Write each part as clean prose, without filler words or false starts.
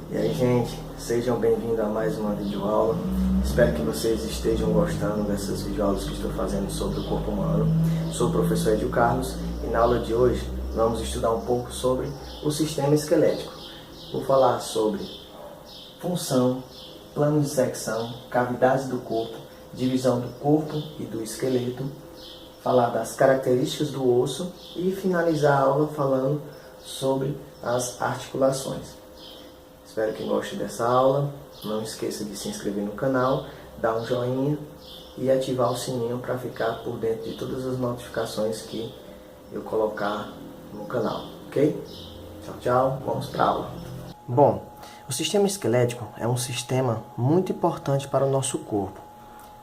E aí, gente, sejam bem-vindos a mais uma videoaula. Espero que vocês estejam gostando dessas videoaulas que estou fazendo sobre o corpo humano. Sou o professor Edio Carlos e na aula de hoje vamos estudar um pouco sobre o sistema esquelético. Vou falar sobre função, plano de secção, cavidades do corpo, divisão do corpo e do esqueleto, falar das características do osso e finalizar a aula falando sobre as articulações. Espero que gostem dessa aula. Não esqueça de se inscrever no canal, dar um joinha e ativar o sininho para ficar por dentro de todas as notificações que eu colocar no canal, ok? Tchau, tchau. Vamos para a aula. Bom, o sistema esquelético é um sistema muito importante para o nosso corpo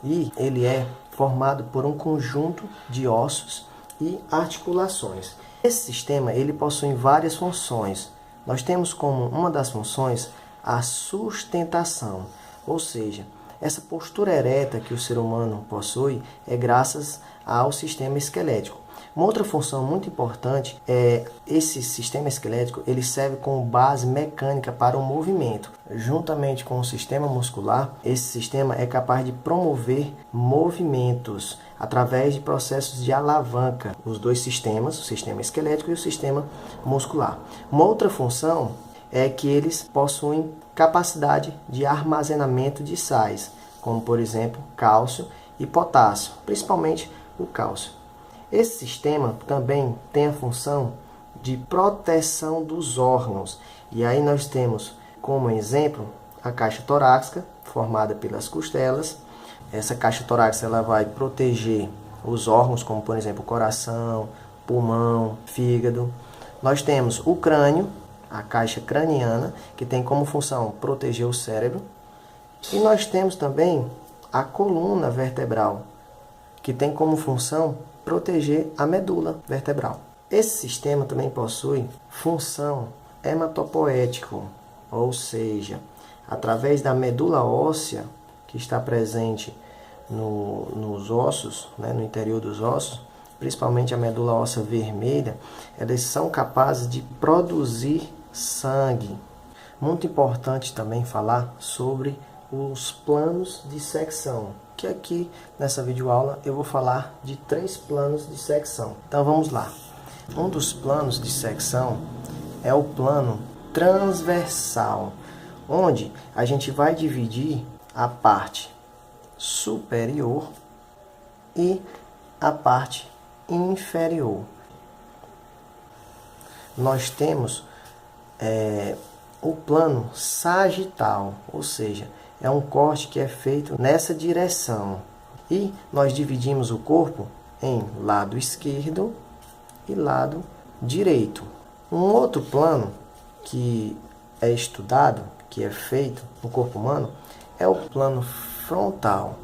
e ele é formado por um conjunto de ossos e articulações. Esse sistema ele possui várias funções. Nós temos como uma das funções a sustentação, ou seja, essa postura ereta que o ser humano possui é graças ao sistema esquelético. Uma outra função muito importante é esse sistema esquelético, ele serve como base mecânica para o movimento. Juntamente com o sistema muscular, esse sistema é capaz de promover movimentos através de processos de alavanca. Os dois sistemas, o sistema esquelético e o sistema muscular. Uma outra função é que eles possuem capacidade de armazenamento de sais, como por exemplo cálcio e potássio, principalmente o cálcio. Esse sistema também tem a função de proteção dos órgãos. E aí nós temos como exemplo a caixa torácica, formada pelas costelas. Essa caixa torácica ela vai proteger os órgãos, como por exemplo o coração, pulmão, fígado. Nós temos o crânio, a caixa craniana, que tem como função proteger o cérebro. E nós temos também a coluna vertebral, que tem como função proteger a medula vertebral. Esse sistema também possui função hematopoética, ou seja, através da medula óssea que está presente nos ossos, no interior dos ossos, principalmente a medula óssea vermelha, elas são capazes de produzir sangue. Muito importante também falar sobre os planos de secção, que aqui nessa videoaula eu vou falar de 3 planos de secção. Então vamos lá. Um dos planos de secção é o plano transversal, onde a gente vai dividir a parte superior e a parte inferior. Nós temos o plano sagital, ou seja, é um corte que é feito nessa direção. E nós dividimos o corpo em lado esquerdo e lado direito. Um outro plano que é estudado, que é feito no corpo humano, é o plano frontal,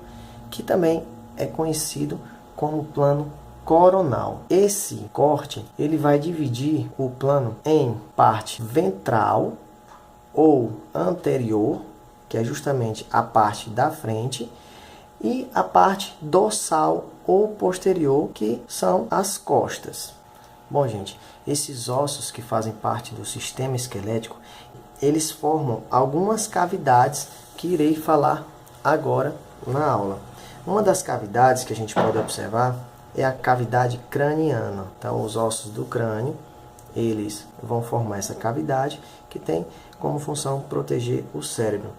que também é conhecido como plano coronal. Esse corte ele vai dividir o plano em parte ventral ou anterior, que é justamente a parte da frente, e a parte dorsal ou posterior, que são as costas. Bom, gente, esses ossos que fazem parte do sistema esquelético, eles formam algumas cavidades que irei falar agora na aula. Uma das cavidades que a gente pode observar é a cavidade craniana. Então, os ossos do crânio, eles vão formar essa cavidade que tem como função proteger o cérebro.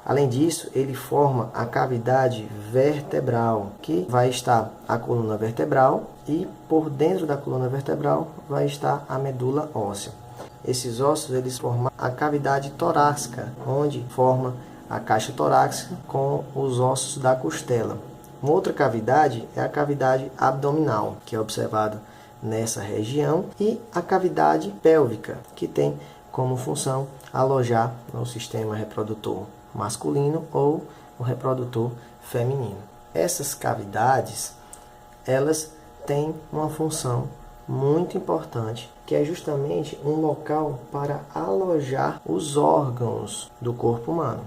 Além disso, ele forma a cavidade vertebral, que vai estar a coluna vertebral e por dentro da coluna vertebral vai estar a medula óssea. Esses ossos eles formam a cavidade torácica, onde forma a caixa torácica com os ossos da costela. Uma outra cavidade é a cavidade abdominal, que é observada nessa região, e a cavidade pélvica, que tem como função alojar no sistema reprodutor masculino ou o reprodutor feminino. Essas cavidades, elas têm uma função muito importante, que é justamente um local para alojar os órgãos do corpo humano.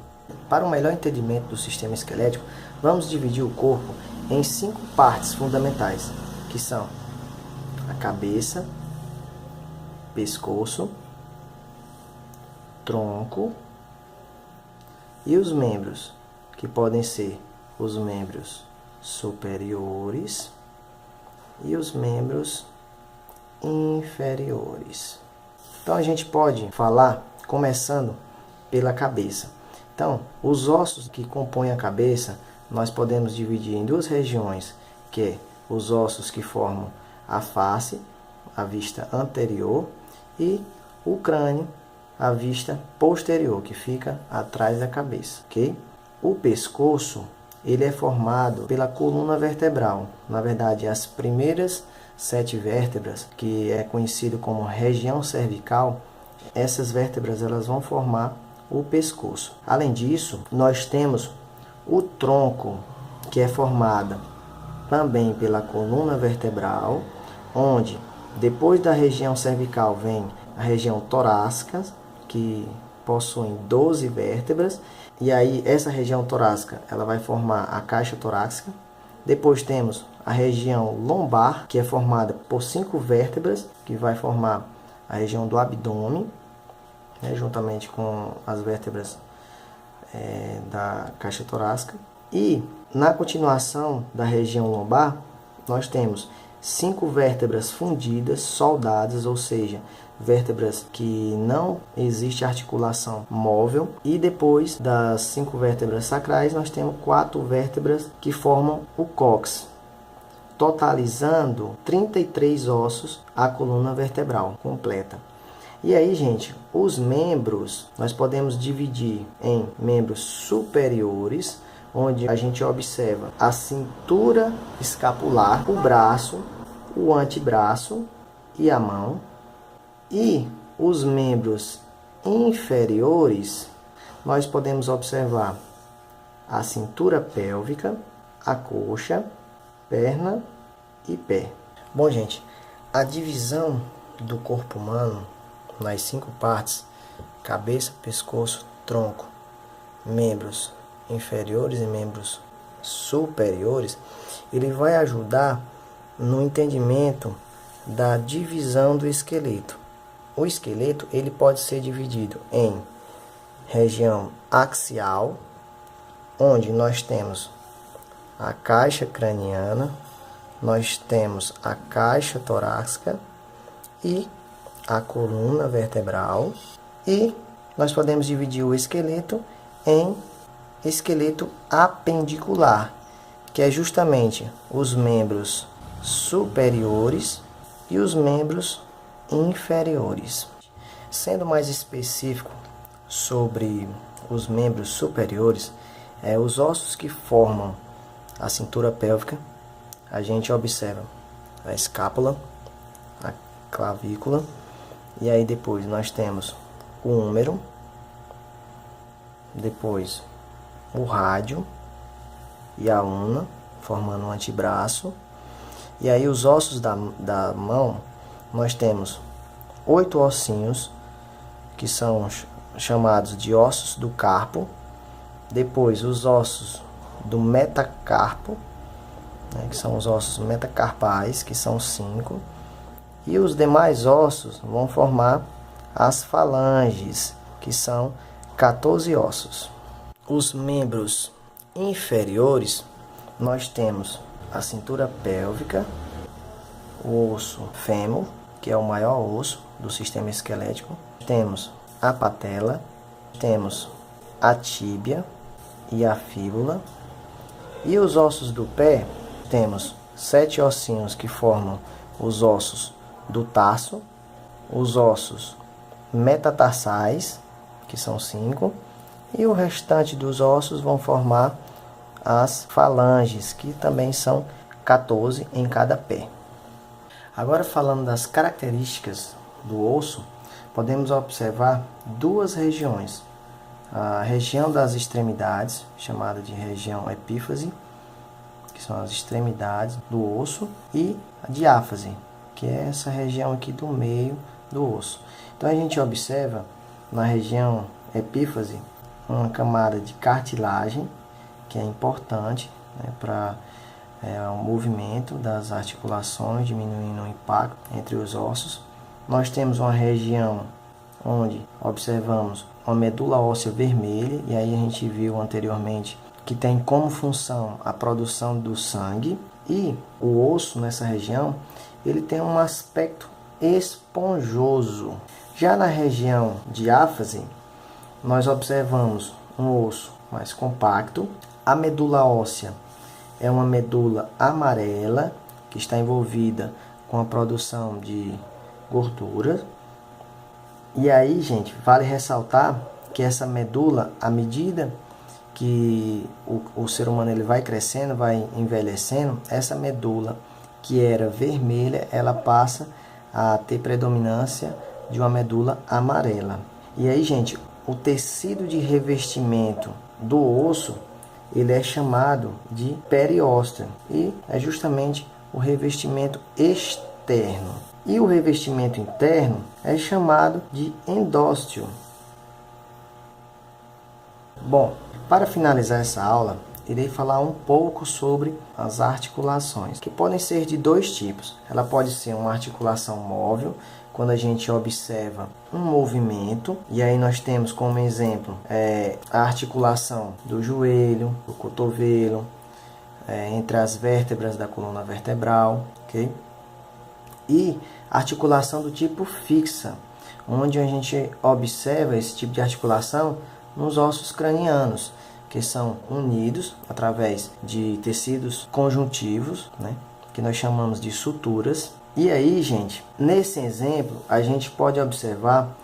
Para um melhor entendimento do sistema esquelético, vamos dividir o corpo em 5 partes fundamentais, que são a cabeça, pescoço, tronco, E os membros, que podem ser os membros superiores e os membros inferiores. Então a gente pode falar começando pela cabeça. Então, os ossos que compõem a cabeça, nós podemos dividir em duas regiões, que é os ossos que formam a face, a vista anterior, e o crânio, a vista posterior, que fica atrás da cabeça, ok? O pescoço, ele é formado pela coluna vertebral. Na verdade, as primeiras 7 vértebras, que é conhecido como região cervical, essas vértebras elas vão formar o pescoço. Além disso, nós temos o tronco, que é formado também pela coluna vertebral, onde depois da região cervical vem a região torácica, que possui 12 vértebras, e aí essa região torácica ela vai formar a caixa torácica. Depois temos a região lombar, que é formada por 5 vértebras, que vai formar a região do abdômen, né, juntamente com as vértebras da caixa torácica. E na continuação da região lombar, nós temos 5 vértebras fundidas, soldadas, ou seja, vértebras que não existe articulação móvel. E depois das 5 vértebras sacrais, nós temos 4 vértebras que formam o cóccix, totalizando 33 ossos a coluna vertebral completa. E aí, gente, os membros nós podemos dividir em membros superiores, onde a gente observa a cintura escapular, o braço, o antebraço e a mão. E os membros inferiores, nós podemos observar a cintura pélvica, a coxa, perna e pé. Bom, gente, a divisão do corpo humano nas 5 partes, cabeça, pescoço, tronco, membros inferiores e membros superiores, ele vai ajudar no entendimento da divisão do esqueleto. O esqueleto ele pode ser dividido em região axial, onde nós temos a caixa craniana, nós temos a caixa torácica e a coluna vertebral, e nós podemos dividir o esqueleto em esqueleto apendicular, que é justamente os membros superiores e os membros inferiores. Sendo mais específico sobre os membros superiores, os ossos que formam a cintura pélvica, a gente observa a escápula, a clavícula, e aí depois nós temos o húmero, depois o rádio e a una, formando um antebraço. E aí os ossos da mão, nós temos 8 ossinhos, que são chamados de ossos do carpo. Depois os ossos do metacarpo, né, que são os ossos metacarpais, que são 5. E os demais ossos vão formar as falanges, que são 14 ossos. Os membros inferiores, nós temos a cintura pélvica, o osso fêmur, que é o maior osso do sistema esquelético. Temos a patela, temos a tíbia e a fíbula. E os ossos do pé, temos 7 ossinhos que formam os ossos do tarso, os ossos metatarsais, que são 5, e o restante dos ossos vão formar as falanges, que também são 14 em cada pé. Agora, falando das características do osso, podemos observar 2 regiões. A região das extremidades, chamada de região epífise, que são as extremidades do osso, e a diáfase, que é essa região aqui do meio do osso. Então a gente observa na região epífise uma camada de cartilagem, que é importante, né, para o movimento das articulações, diminuindo o impacto entre os ossos. Nós temos uma região onde observamos uma medula óssea vermelha, e aí a gente viu anteriormente que tem como função a produção do sangue, e o osso nessa região ele tem um aspecto esponjoso. Já na região diáfase, nós observamos um osso mais compacto. A medula óssea é uma medula amarela que está envolvida com a produção de gordura. E aí, gente, vale ressaltar que essa medula, à medida que o ser humano ele vai crescendo, vai envelhecendo, essa medula que era vermelha, ela passa a ter predominância de uma medula amarela. E aí, gente, o tecido de revestimento do osso, ele é chamado de periósteo, e é justamente o revestimento externo. E o revestimento interno é chamado de endósteo. Bom, para finalizar essa aula, irei falar um pouco sobre as articulações, que podem ser de dois tipos. Ela pode ser uma articulação móvel, quando a gente observa um movimento, e aí nós temos como exemplo a articulação do joelho, do cotovelo, entre as vértebras da coluna vertebral, ok? E articulação do tipo fixa, onde a gente observa esse tipo de articulação nos ossos cranianos, que são unidos através de tecidos conjuntivos, né, que nós chamamos de suturas. E aí, gente, nesse exemplo, a gente pode observar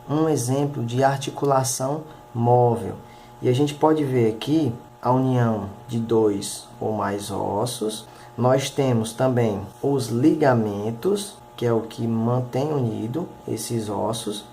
um exemplo de articulação móvel. E a gente pode ver aqui a união de dois ou mais ossos. Nós temos também os ligamentos, que é o que mantém unido esses ossos.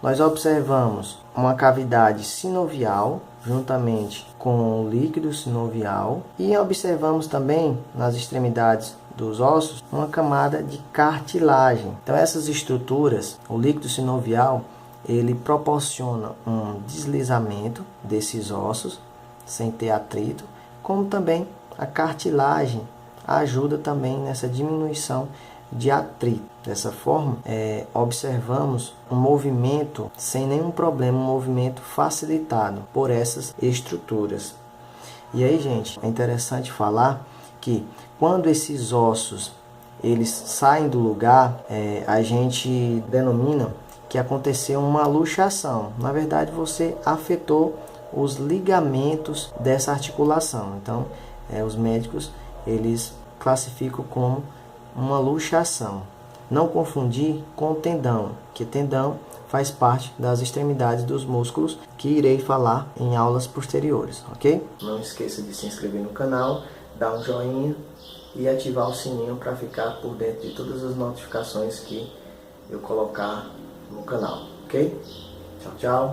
Nós observamos uma cavidade sinovial, juntamente com o líquido sinovial, e observamos também nas extremidades dos ossos uma camada de cartilagem. Então essas estruturas, o líquido sinovial, ele proporciona um deslizamento desses ossos sem ter atrito, como também a cartilagem ajuda também nessa diminuição de atrito. Dessa forma, observamos um movimento sem nenhum problema, um movimento facilitado por essas estruturas. E aí, gente, é interessante falar que quando esses ossos eles saem do lugar, a gente denomina que aconteceu uma luxação. Na verdade, você afetou os ligamentos dessa articulação. Então, os médicos eles classificam como uma luxação. Não confundir com tendão, que tendão faz parte das extremidades dos músculos, que irei falar em aulas posteriores, ok? Não esqueça de se inscrever no canal, dar um joinha e ativar o sininho para ficar por dentro de todas as notificações que eu colocar no canal, ok? Tchau, tchau!